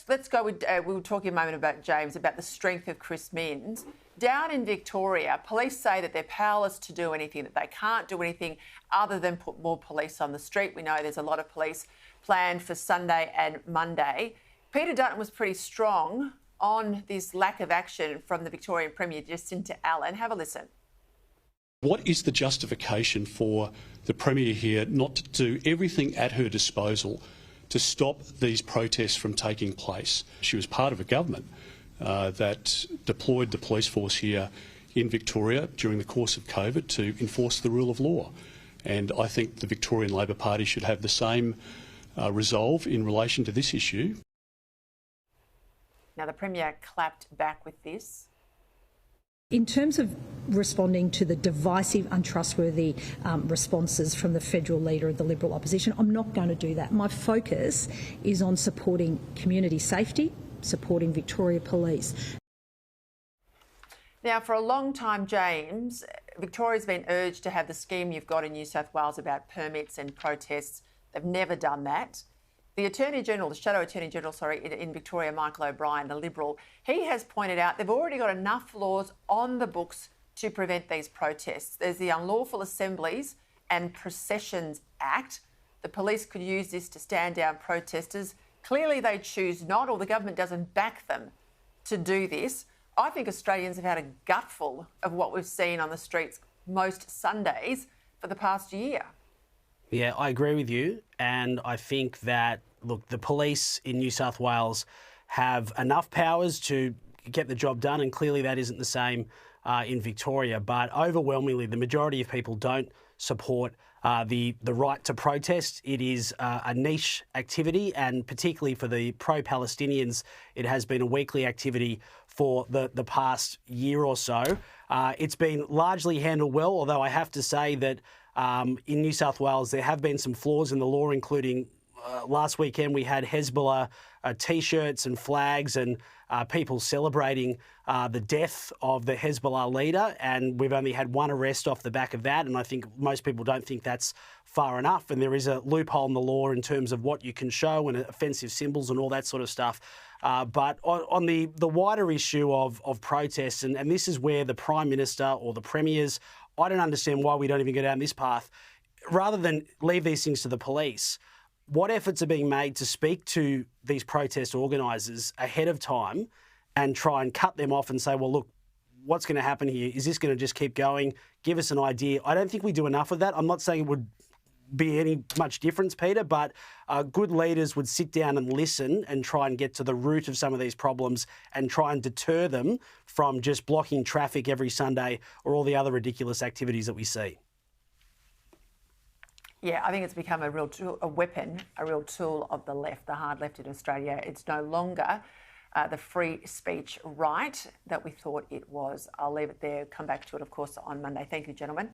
let's go with, we were talking a moment about, James, about the strength of Chris Minns. Down in Victoria, police say that they're powerless to do anything, that they can't do anything other than put more police on the street. We know there's a lot of police planned for Sunday and Monday. Peter Dutton was pretty strong on this lack of action from the Victorian Premier Jacinta Allan. Have a listen. What is the justification for the Premier here not to do everything at her disposal to stop these protests from taking place? She was part of a government that deployed the police force here in Victoria during the course of COVID to enforce the rule of law. And I think the Victorian Labor Party should have the same resolve in relation to this issue. Now, the Premier clapped back with this. In terms of responding to the divisive, untrustworthy responses from the federal leader of the Liberal opposition, I'm not going to do that. My focus is on supporting community safety, supporting Victoria Police. Now, for a long time, James, Victoria's been urged to have the scheme you've got in New South Wales about permits and protests. They've never done that. The Attorney General, the Shadow Attorney General, in Victoria, Michael O'Brien, the Liberal, he has pointed out they've already got enough laws on the books to prevent these protests. There's the Unlawful Assemblies and Processions Act. The police could use this to stand down protesters. Clearly they choose not, or the government doesn't back them to do this. I think Australians have had a gutful of what we've seen on the streets most Sundays for the past year. Yeah, I agree with you. And I think that, look, the police in New South Wales have enough powers to get the job done, and clearly that isn't the same in Victoria. But overwhelmingly, the majority of people don't support the right to protest. It is a niche activity, and particularly for the pro-Palestinians, it has been a weekly activity for the past year or so. It's been largely handled well, although I have to say that in New South Wales there have been some flaws in the law, including last weekend we had Hezbollah T-shirts and flags and people celebrating the death of the Hezbollah leader, and we've only had one arrest off the back of that, and I think most people don't think that's far enough, and there is a loophole in the law in terms of what you can show and offensive symbols and all that sort of stuff. But on the wider issue of protests, and this is where the Prime Minister or the Premiers, I don't understand why we don't even go down this path. Rather than leave these things to the police, what efforts are being made to speak to these protest organisers ahead of time and try and cut them off and say, well, look, what's going to happen here? Is this going to just keep going? Give us an idea. I don't think we do enough of that. I'm not saying it would be any much difference, Peter, but good leaders would sit down and listen and try and get to the root of some of these problems and try and deter them from just blocking traffic every Sunday or all the other ridiculous activities that we see. Yeah, I think it's become a real tool, a weapon, a real tool of the left, the hard left in Australia. It's no longer the free speech right that we thought it was. I'll leave it there, come back to it, of course, on Monday. Thank you, gentlemen.